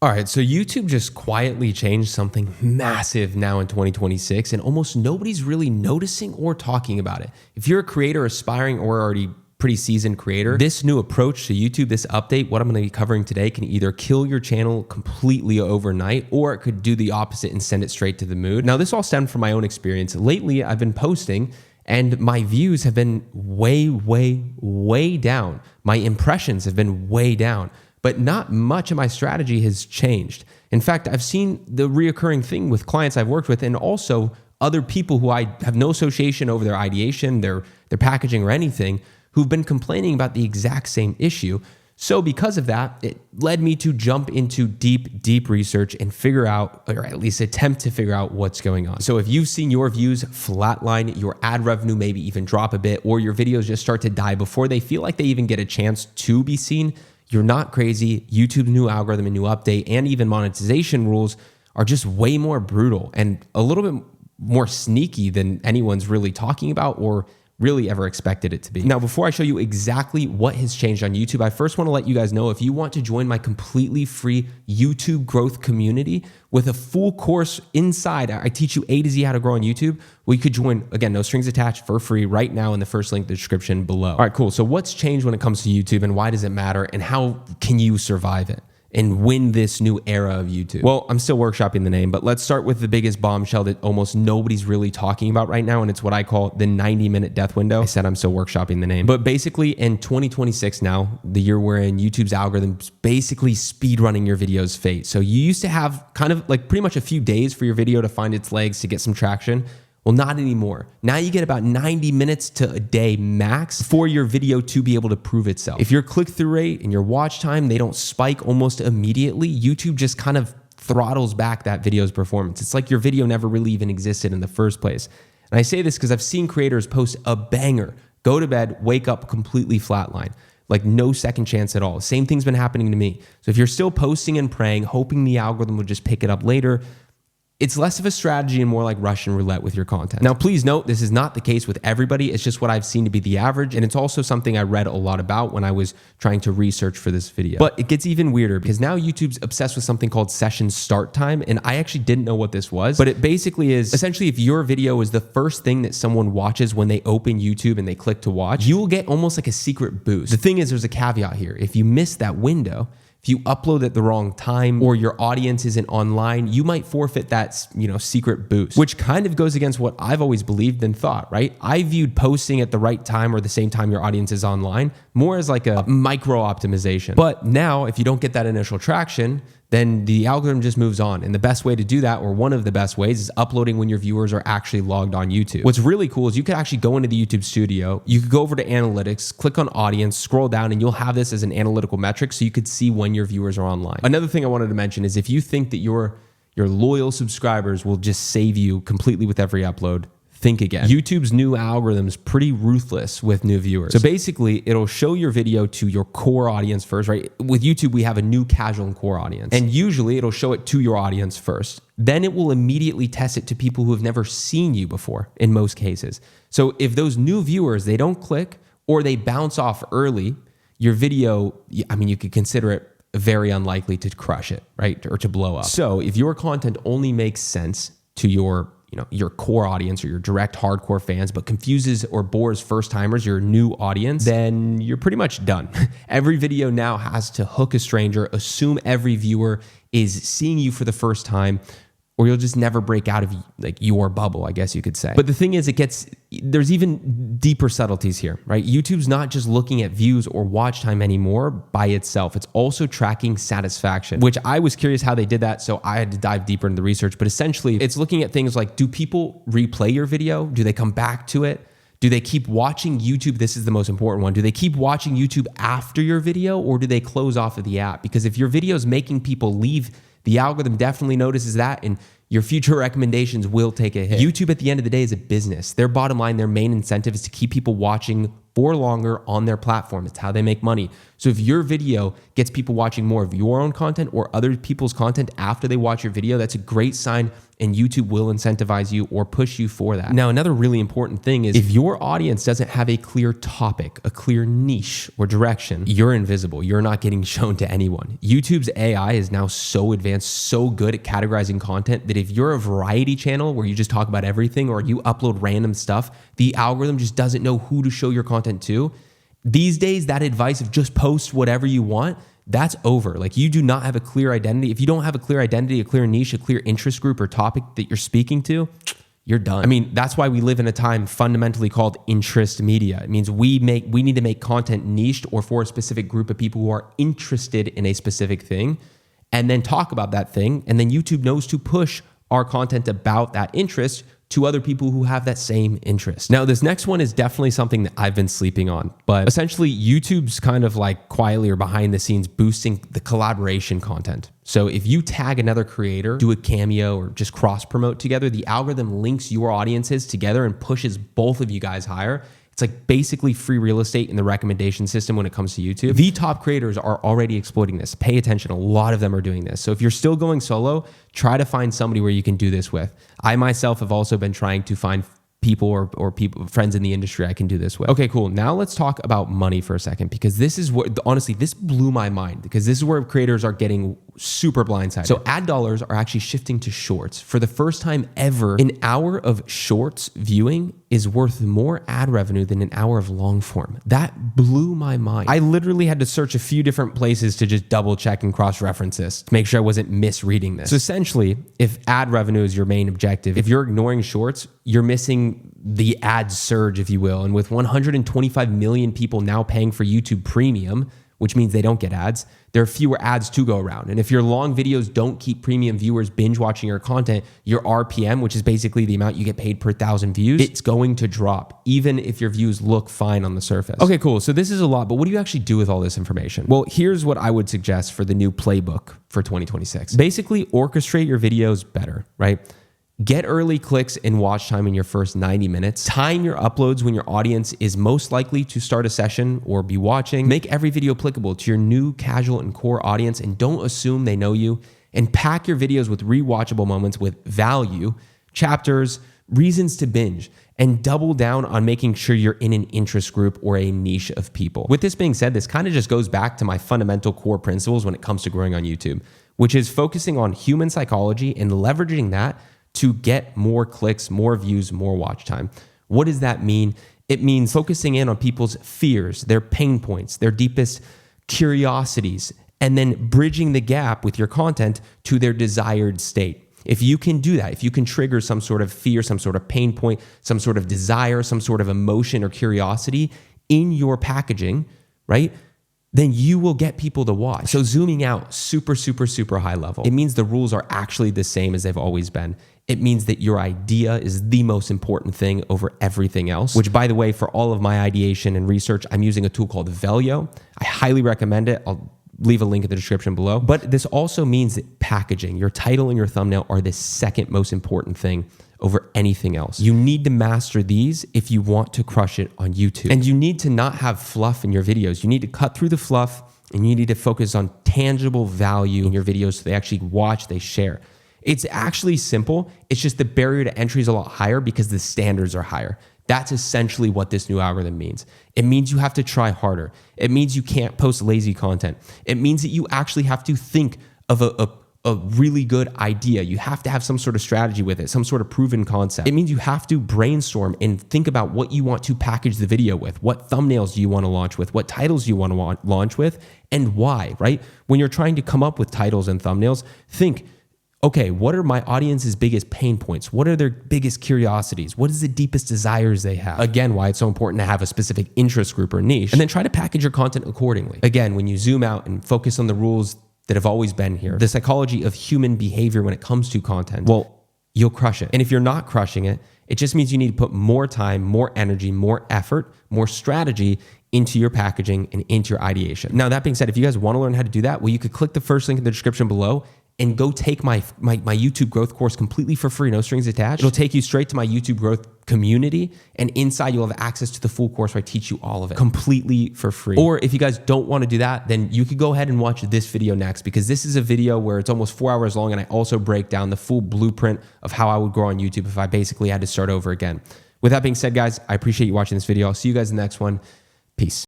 All right, so YouTube just quietly changed something massive now in 2026, and almost nobody's really noticing or talking about it. If you're a creator aspiring or already pretty seasoned creator, this new approach to YouTube, this update, what I'm gonna be covering today can either kill your channel completely overnight, or it could do the opposite and send it straight to the moon. Now, this all stemmed from my own experience. Lately, I've been posting and my views have been way down. My impressions have been way down. But not much of my strategy has changed. In fact, I've seen the reoccurring thing with clients I've worked with and also other people who I have no association over their ideation, their packaging or anything, who've been complaining about the exact same issue. So because of that, it led me to jump into deep research and figure out, or at least attempt to figure out what's going on. So if you've seen your views flatline, your ad revenue maybe even drop a bit, or your videos just start to die before they feel like they even get a chance to be seen, you're not crazy. YouTube's new algorithm and new update and even monetization rules are just way more brutal and a little bit more sneaky than anyone's really talking about or really ever expected it to be. Now, before I show you exactly what has changed on YouTube, I first want to let you guys know if you want to join my completely free YouTube growth community with a full course inside, I teach you A to Z how to grow on YouTube. Well, you could join, again, no strings attached, for free right now in the first link in the description below. All right, cool. So what's changed when it comes to YouTube and why does it matter and how can you survive it and win this new era of YouTube? Well, I'm still workshopping the name, but let's start with the biggest bombshell that almost nobody's really talking about right now, and it's what I call the 90-minute death window. I said I'm still workshopping the name. But basically, in 2026 now, the year we're in, YouTube's algorithm's basically speedrunning your video's fate. So you used to have kind of like pretty much a few days for your video to find its legs, to get some traction. Well, not anymore. Now you get about 90 minutes to a day max for your video to be able to prove itself. If your click-through rate and your watch time, they don't spike almost immediately, YouTube just kind of throttles back that video's performance. It's like your video never really even existed in the first place. And I say this because I've seen creators post a banger, go to bed, wake up completely flatline. Like no second chance at all. Same thing's been happening to me. So if you're still posting and praying, hoping the algorithm will just pick it up later, it's less of a strategy and more like Russian roulette with your content. Now, please note, this is not the case with everybody. It's just what I've seen to be the average. And it's also something I read a lot about when I was trying to research for this video. But it gets even weirder because now YouTube's obsessed with something called session start time. And I actually didn't know what this was, but it basically is essentially if your video is the first thing that someone watches when they open YouTube and they click to watch, you will get almost like a secret boost. The thing is, there's a caveat here. If you miss that window, if you upload at the wrong time or your audience isn't online, you might forfeit that, secret boost, which kind of goes against what I've always believed and thought, right? I viewed posting at the right time or the same time your audience is online more as like a micro optimization. But now if you don't get that initial traction, then the algorithm just moves on. And the best way to do that, or one of the best ways, is uploading when your viewers are actually logged on YouTube. What's really cool is you could actually go into the YouTube studio, you could go over to analytics, click on audience, scroll down, and you'll have this as an analytical metric so you could see when your viewers are online. Another thing I wanted to mention is if you think that your loyal subscribers will just save you completely with every upload, think again. YouTube's new algorithm is pretty ruthless with new viewers. So basically, it'll show your video to your core audience first, right? With YouTube, we have a new casual and core audience. And usually it'll show it to your audience first. Then it will immediately test it to people who have never seen you before in most cases. So if those new viewers, they don't click or they bounce off early, your video, you could consider it very unlikely to crush it, right? Or to blow up. So if your content only makes sense to your core audience or your direct hardcore fans, but confuses or bores first timers, your new audience, then you're pretty much done. Every video now has to hook a stranger, assume every viewer is seeing you for the first time, or you'll just never break out of like your bubble, I guess you could say. But the thing is, there's even deeper subtleties here, right? YouTube's not just looking at views or watch time anymore by itself. It's also tracking satisfaction, which I was curious how they did that. So I had to dive deeper into the research, but essentially it's looking at things like, do people replay your video? Do they come back to it? Do they keep watching YouTube? This is the most important one. Do they keep watching YouTube after your video, or do they close off of the app? Because if your video is making people leave, the algorithm definitely notices that, and your future recommendations will take a hit. YouTube at the end of the day is a business. Their bottom line, their main incentive is to keep people watching for longer on their platform. It's how they make money. So if your video gets people watching more of your own content or other people's content after they watch your video, that's a great sign and YouTube will incentivize you or push you for that. Now, another really important thing is if your audience doesn't have a clear topic, a clear niche or direction, you're invisible. You're not getting shown to anyone. YouTube's AI is now so advanced, so good at categorizing content that if you're a variety channel where you just talk about everything or you upload random stuff, the algorithm just doesn't know who to show your content to. These days, that advice of just post whatever you want, that's over. Like, you do not have a clear identity. If you don't have a clear identity, a clear niche, a clear interest group or topic that you're speaking to, you're done. I mean, that's why we live in a time fundamentally called interest media. It means we need to make content niched or for a specific group of people who are interested in a specific thing, and then talk about that thing. And then YouTube knows to push our content about that interest to other people who have that same interest. Now, this next one is definitely something that I've been sleeping on, but essentially YouTube's kind of like quietly or behind the scenes boosting the collaboration content. So if you tag another creator, do a cameo or just cross promote together, the algorithm links your audiences together and pushes both of you guys higher. It's like basically free real estate in the recommendation system when it comes to YouTube. The top creators are already exploiting this. Pay attention. A lot of them are doing this. So if you're still going solo, try to find somebody where you can do this with. I myself have also been trying to find people or people, friends in the industry I can do this with. Okay, cool. Now let's talk about money for a second, because this is what, honestly, this blew my mind, because this is where creators are getting super blindsided. So ad dollars are actually shifting to shorts. For the first time ever, an hour of shorts viewing is worth more ad revenue than an hour of long form. That blew my mind. I literally had to search a few different places to just double check and cross-reference this to make sure I wasn't misreading this. So essentially, if ad revenue is your main objective, if you're ignoring shorts, you're missing the ad surge, if you will. And with 125 million people now paying for YouTube Premium, which means they don't get ads, there are fewer ads to go around. And if your long videos don't keep premium viewers binge watching your content, your RPM, which is basically the amount you get paid per 1,000 views, it's going to drop, even if your views look fine on the surface. Okay, cool. So this is a lot, but what do you actually do with all this information? Well, here's what I would suggest for the new playbook for 2026. Basically, orchestrate your videos better, right? Get early clicks and watch time in your first 90 minutes. Time your uploads when your audience is most likely to start a session or be watching. Make every video applicable to your new casual and core audience, and don't assume they know you. And pack your videos with rewatchable moments with value, chapters, reasons to binge, and double down on making sure you're in an interest group or a niche of people. With this being said, this kind of just goes back to my fundamental core principles when it comes to growing on YouTube, which is focusing on human psychology and leveraging that to get more clicks, more views, more watch time. What does that mean? It means focusing in on people's fears, their pain points, their deepest curiosities, and then bridging the gap with your content to their desired state. If you can do that, if you can trigger some sort of fear, some sort of pain point, some sort of desire, some sort of emotion or curiosity in your packaging, right? Then you will get people to watch. So zooming out super, super, super high level, it means the rules are actually the same as they've always been. It means that your idea is the most important thing over everything else, which, by the way, for all of my ideation and research, I'm using a tool called Velio. I highly recommend it. I'll leave a link in the description below. But this also means that packaging, your title and your thumbnail, are the second most important thing over anything else. You need to master these if you want to crush it on YouTube. And you need to not have fluff in your videos. You need to cut through the fluff, and you need to focus on tangible value in your videos so they actually watch, they share. It's actually simple. It's just the barrier to entry is a lot higher because the standards are higher. That's essentially what this new algorithm means. It means you have to try harder. It means you can't post lazy content. It means that you actually have to think of a really good idea. You have to have some sort of strategy with it, some sort of proven concept. It means you have to brainstorm and think about what you want to package the video with. What thumbnails do you want to launch with? What titles do you want to launch with? And why, right? When you're trying to come up with titles and thumbnails, think, okay, what are my audience's biggest pain points? What are their biggest curiosities? What is the deepest desires they have? Again, why it's so important to have a specific interest group or niche, and then try to package your content accordingly. Again, when you zoom out and focus on the rules that have always been here, the psychology of human behavior when it comes to content, well, you'll crush it. And if you're not crushing it, it just means you need to put more time, more energy, more effort, more strategy into your packaging and into your ideation. Now, that being said, if you guys want to learn how to do that, well, you could click the first link in the description below and go take my YouTube growth course completely for free, no strings attached. It'll take you straight to my YouTube growth community, and inside you'll have access to the full course where I teach you all of it completely for free. Or if you guys don't want to do that, then you could go ahead and watch this video next, because this is a video where it's almost 4 hours long, and I also break down the full blueprint of how I would grow on YouTube if I basically had to start over again. With that being said, guys, I appreciate you watching this video. I'll see you guys in the next one. Peace.